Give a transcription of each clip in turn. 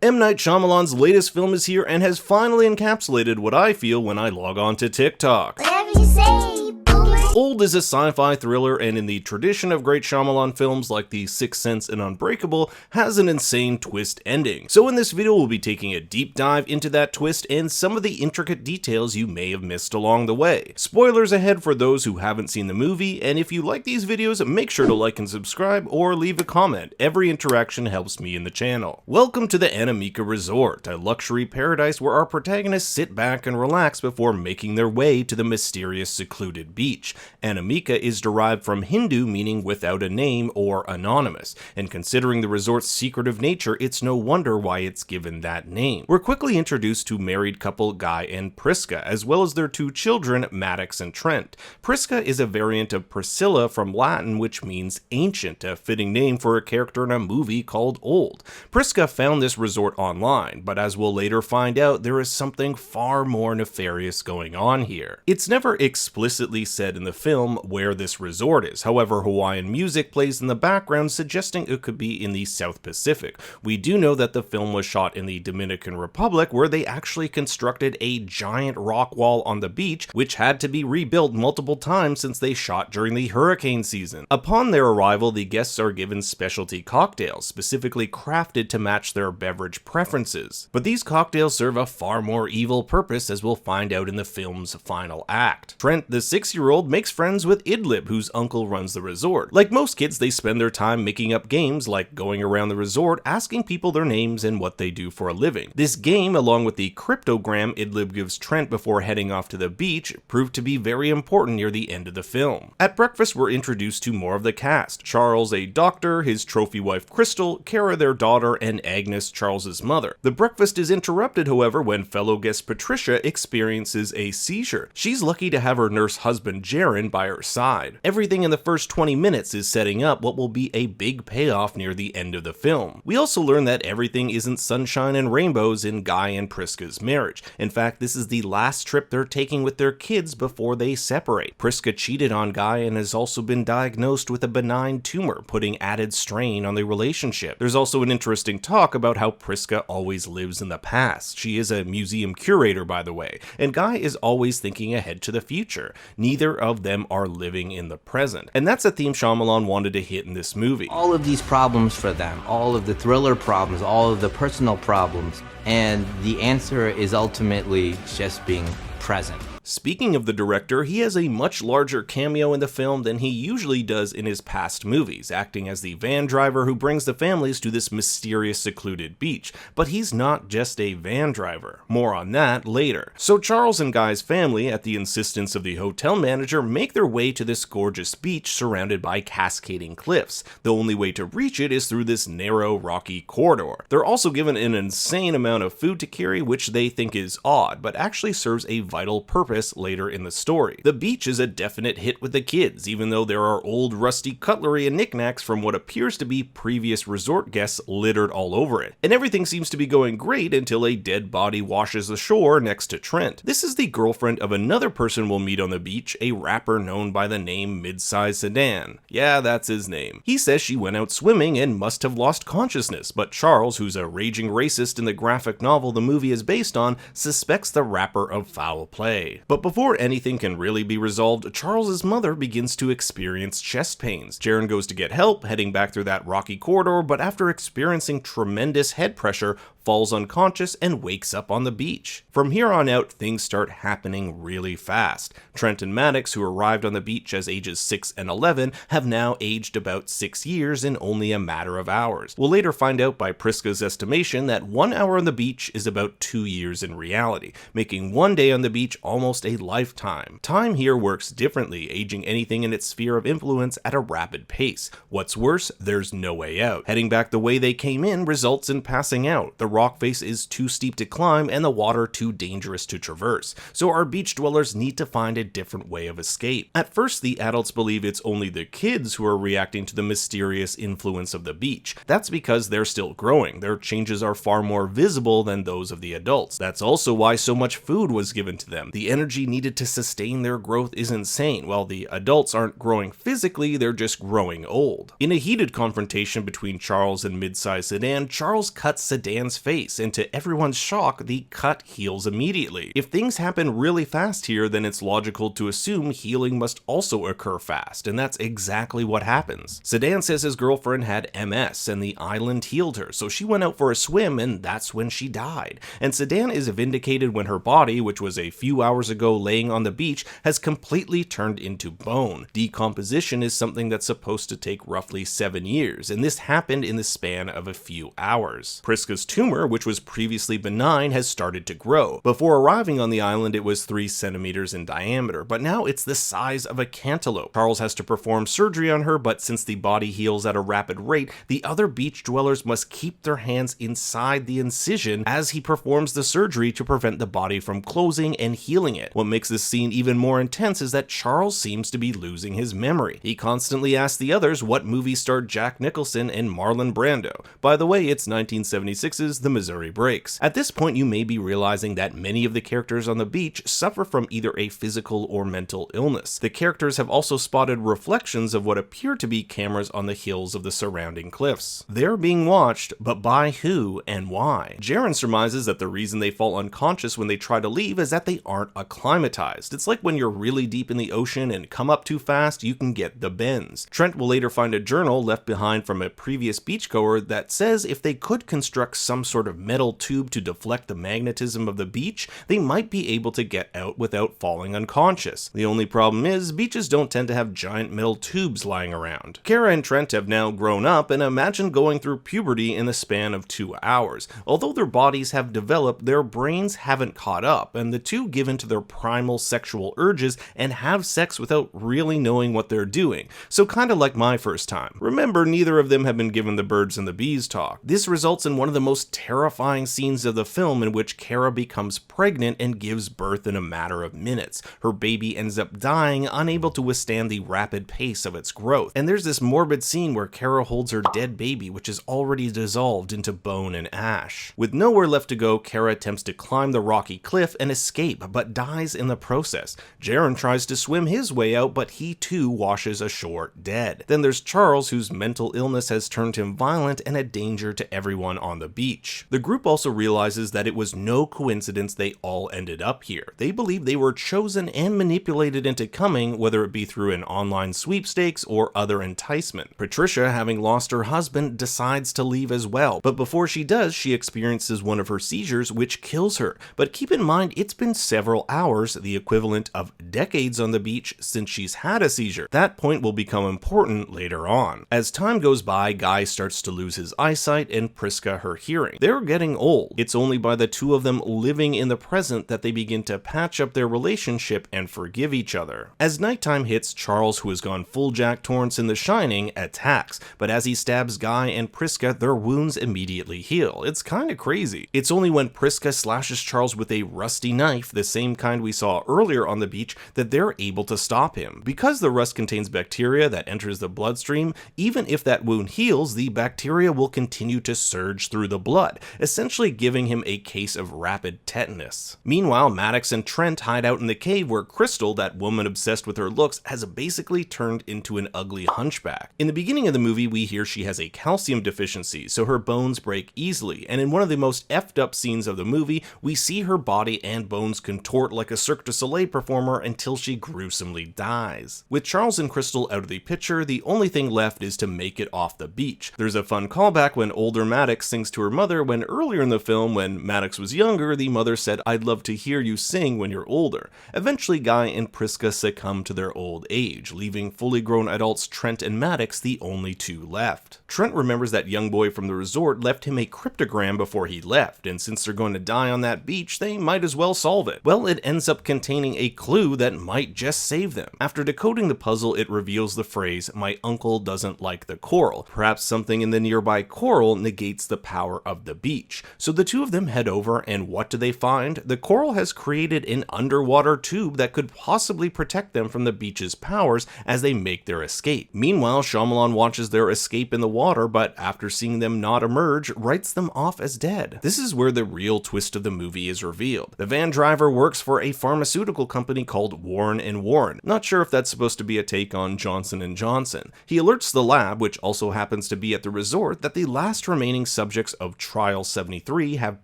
M. Night Shyamalan's latest film is here and has finally encapsulated what I feel when I log on to TikTok. Whatever you say, boomer. Old is a sci-fi thriller, and in the tradition of great Shyamalan films like The Sixth Sense and Unbreakable, has an insane twist ending. So in this video we'll be taking a deep dive into that twist and some of the intricate details you may have missed along the way. Spoilers ahead for those who haven't seen the movie, and if you like these videos, make sure to like and subscribe or leave a comment. Every interaction helps me in the channel. Welcome to the Anamika Resort, a luxury paradise where our protagonists sit back and relax before making their way to the mysterious secluded beach. Anamika is derived from Hindu meaning without a name or anonymous, and considering the resort's secretive nature, it's no wonder why it's given that name. We're quickly introduced to married couple Guy and Priska, as well as their two children, Maddox and Trent. Priska is a variant of Priscilla from Latin, which means ancient, a fitting name for a character in a movie called Old. Priska found this resort online, but as we'll later find out, there is something far more nefarious going on here. It's never explicitly said in the film where this resort is, however Hawaiian music plays in the background suggesting it could be in the South Pacific. We do know that the film was shot in the Dominican Republic, where they actually constructed a giant rock wall on the beach, which had to be rebuilt multiple times since they shot during the hurricane season. Upon their arrival, the guests are given specialty cocktails, specifically crafted to match their beverage preferences. But these cocktails serve a far more evil purpose, as we'll find out in the film's final act. Trent, the 6-year-old, makes friends with Idlib, whose uncle runs the resort. Like most kids, they spend their time making up games like going around the resort asking people their names and what they do for a living. This game, along with the cryptogram Idlib gives Trent before heading off to the beach, proved to be very important near the end of the film. At breakfast, we're introduced to more of the cast: Charles, a doctor, his trophy wife Crystal, Kara, their daughter, and Agnes, Charles's mother. The breakfast is interrupted, however, when fellow guest Patricia experiences a seizure. She's lucky to have her nurse husband Jaron by her side. Everything in the first 20 minutes is setting up what will be a big payoff near the end of the film. We also learn that everything isn't sunshine and rainbows in Guy and Priska's marriage. In fact, this is the last trip they're taking with their kids before they separate. Priska cheated on Guy and has also been diagnosed with a benign tumor, putting added strain on the relationship. There's also an interesting talk about how Priska always lives in the past. She is a museum curator, by the way, and Guy is always thinking ahead to the future. Neither of them are living in the present, and that's a theme Shyamalan wanted to hit in this movie. All of these problems for them, all of the thriller problems, all of the personal problems, and the answer is ultimately just being present. Speaking of the director, he has a much larger cameo in the film than he usually does in his past movies, acting as the van driver who brings the families to this mysterious secluded beach. But he's not just a van driver. More on that later. So Charles and Guy's family, at the insistence of the hotel manager, make their way to this gorgeous beach surrounded by cascading cliffs. The only way to reach it is through this narrow, rocky corridor. They're also given an insane amount of food to carry, which they think is odd, but actually serves a vital purpose later in the story. The beach is a definite hit with the kids, even though there are old rusty cutlery and knickknacks from what appears to be previous resort guests littered all over it. And everything seems to be going great until a dead body washes ashore next to Trent. This is the girlfriend of another person we'll meet on the beach, a rapper known by the name Midsize Sedan. Yeah, that's his name. He says she went out swimming and must have lost consciousness, but Charles, who's a raging racist in the graphic novel the movie is based on, suspects the rapper of foul play. But before anything can really be resolved, Charles's mother begins to experience chest pains. Jaron goes to get help, heading back through that rocky corridor, but after experiencing tremendous head pressure, falls unconscious and wakes up on the beach. From here on out, things start happening really fast. Trent and Maddox, who arrived on the beach as ages 6 and 11, have now aged about 6 years in only a matter of hours. We'll later find out by Priska's estimation that 1 hour on the beach is about 2 years in reality, making 1 day on the beach almost a lifetime. Time here works differently, aging anything in its sphere of influence at a rapid pace. What's worse, there's no way out. Heading back the way they came in results in passing out. The rock face is too steep to climb and the water too dangerous to traverse, so our beach dwellers need to find a different way of escape. At first, the adults believe it's only the kids who are reacting to the mysterious influence of the beach. That's because they're still growing. Their changes are far more visible than those of the adults. That's also why so much food was given to them. The energy needed to sustain their growth is insane, while the adults aren't growing physically, they're just growing old. In a heated confrontation between Charles and mid-sized Sedan, Charles cuts Sedan's face, and to everyone's shock, the cut heals immediately. If things happen really fast here, then it's logical to assume healing must also occur fast, and that's exactly what happens. Sedan says his girlfriend had MS, and the island healed her, so she went out for a swim, and that's when she died. And Sedan is vindicated when her body, which was a few hours ago laying on the beach, has completely turned into bone. Decomposition is something that's supposed to take roughly 7 years, and this happened in the span of a few hours. Priska's tumor, which was previously benign, has started to grow. Before arriving on the island, it was 3 centimeters in diameter, but now it's the size of a cantaloupe. Charles has to perform surgery on her, but since the body heals at a rapid rate, the other beach dwellers must keep their hands inside the incision as he performs the surgery to prevent the body from closing and healing it. What makes this scene even more intense is that Charles seems to be losing his memory. He constantly asks the others what movie starred Jack Nicholson and Marlon Brando. By the way, it's 1976's The Missouri Breaks. At this point, you may be realizing that many of the characters on the beach suffer from either a physical or mental illness. The characters have also spotted reflections of what appear to be cameras on the hills of the surrounding cliffs. They're being watched, but by who and why? Jaren surmises that the reason they fall unconscious when they try to leave is that they aren't acclimatized. It's like when you're really deep in the ocean and come up too fast, you can get the bends. Trent will later find a journal left behind from a previous beachgoer that says if they could construct some sort of metal tube to deflect the magnetism of the beach, they might be able to get out without falling unconscious. The only problem is, beaches don't tend to have giant metal tubes lying around. Kara and Trent have now grown up, and imagine going through puberty in the span of 2 hours. Although their bodies have developed, their brains haven't caught up, and the two give in to their primal sexual urges and have sex without really knowing what they're doing. So kinda like my first time. Remember, neither of them have been given the birds and the bees talk. This results in one of the most terrifying scenes of the film, in which Kara becomes pregnant and gives birth in a matter of minutes. Her baby ends up dying, unable to withstand the rapid pace of its growth. And there's this morbid scene where Kara holds her dead baby, which is already dissolved into bone and ash. With nowhere left to go, Kara attempts to climb the rocky cliff and escape, but dies in the process. Jaren tries to swim his way out, but he too washes ashore dead. Then there's Charles, whose mental illness has turned him violent and a danger to everyone on the beach. The group also realizes that it was no coincidence they all ended up here. They believe they were chosen and manipulated into coming, whether it be through an online sweepstakes or other enticement. Patricia, having lost her husband, decides to leave as well, but before she does, she experiences one of her seizures, which kills her. But keep in mind, it's been several hours, the equivalent of decades on the beach, since she's had a seizure. That point will become important later on. As time goes by, Guy starts to lose his eyesight and Priska her hearing. They're getting old. It's only by the two of them living in the present that they begin to patch up their relationship and forgive each other. As nighttime hits, Charles, who has gone full Jack Torrance in The Shining, attacks, but as he stabs Guy and Priska, their wounds immediately heal. It's kinda crazy. It's only when Priska slashes Charles with a rusty knife, the same kind we saw earlier on the beach, that they're able to stop him. Because the rust contains bacteria that enters the bloodstream, even if that wound heals, the bacteria will continue to surge through the blood, essentially giving him a case of rapid tetanus. Meanwhile, Maddox and Trent hide out in the cave where Crystal, that woman obsessed with her looks, has basically turned into an ugly hunchback. In the beginning of the movie, we hear she has a calcium deficiency, so her bones break easily, and in one of the most effed up scenes of the movie, we see her body and bones contort like a Cirque du Soleil performer until she gruesomely dies. With Charles and Crystal out of the picture, the only thing left is to make it off the beach. There's a fun callback when older Maddox sings to her mother, when earlier in the film, when Maddox was younger, the mother said, "I'd love to hear you sing when you're older." Eventually, Guy and Priska succumb to their old age, leaving fully grown adults Trent and Maddox the only two left. Trent remembers that young boy from the resort left him a cryptogram before he left, and since they're going to die on that beach, they might as well solve it. Well, it ends up containing a clue that might just save them. After decoding the puzzle, it reveals the phrase, "My uncle doesn't like the coral." Perhaps something in the nearby coral negates the power of the beach. So the two of them head over, and what do they find? The coral has created an underwater tube that could possibly protect them from the beach's powers as they make their escape. Meanwhile, Shyamalan watches their escape in the water, but after seeing them not emerge, writes them off as dead. This is where the real twist of the movie is revealed. The van driver works for a pharmaceutical company called Warren & Warren. Not sure if that's supposed to be a take on Johnson & Johnson. He alerts the lab, which also happens to be at the resort, that the last remaining subjects of Trial 73 have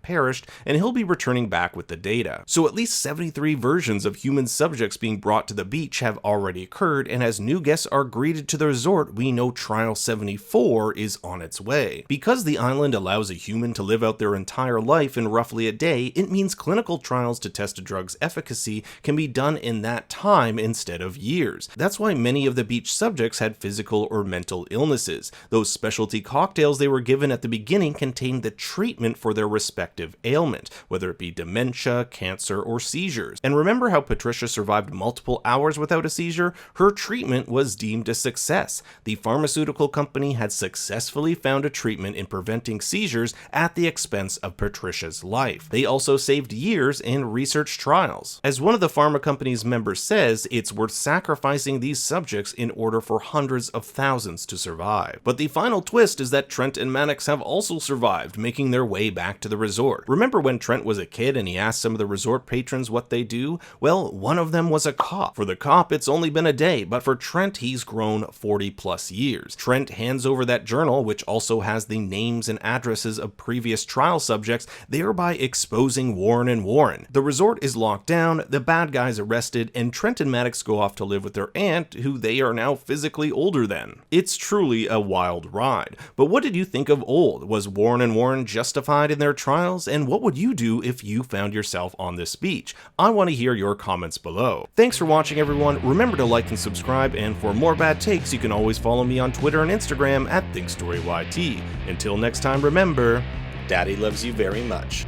perished, and he'll be returning back with the data. So at least 73 versions of human subjects being brought to the beach have already occurred, and as new guests are greeted to the resort, we know Trial 74 is on its way. Because the island allows a human to live out their entire life in roughly a day, it means clinical trials to test a drug's efficacy can be done in that time instead of years. That's why many of the beach subjects had physical or mental illnesses. Those specialty cocktails they were given at the beginning contained the treatment for their respective ailment, whether it be dementia, cancer, or seizures. And remember how Patricia survived multiple hours without a seizure? Her treatment was deemed a success. The pharmaceutical company had successfully found a treatment in preventing seizures at the expense of Patricia's life. They also saved years in research trials. As one of the pharma company's members says, it's worth sacrificing these subjects in order for hundreds of thousands to survive. But the final twist is that Trent and Maddox have also survived, making their way back to the resort. Remember when Trent was a kid and he asked some of the resort patrons what they do? Well, one of them was a cop. For the cop, it's only been a day, but for Trent, he's grown 40 plus years. Trent hands over that journal, which also has the names and addresses of previous trial subjects, thereby exposing Warren & Warren. The resort is locked down, the bad guys arrested, and Trent and Maddox go off to live with their aunt, who they are now physically older than. It's truly a wild ride. But what did you think of Old? Was Warren & Warren justified in their trials? And what would you do if you found yourself on this beach? I want to hear your comments below. Thanks for watching, everyone. Remember to like and subscribe, and for more bad takes, you can always follow me on Twitter and Instagram at ThinkStoryYT. Until next time, remember, Daddy loves you very much.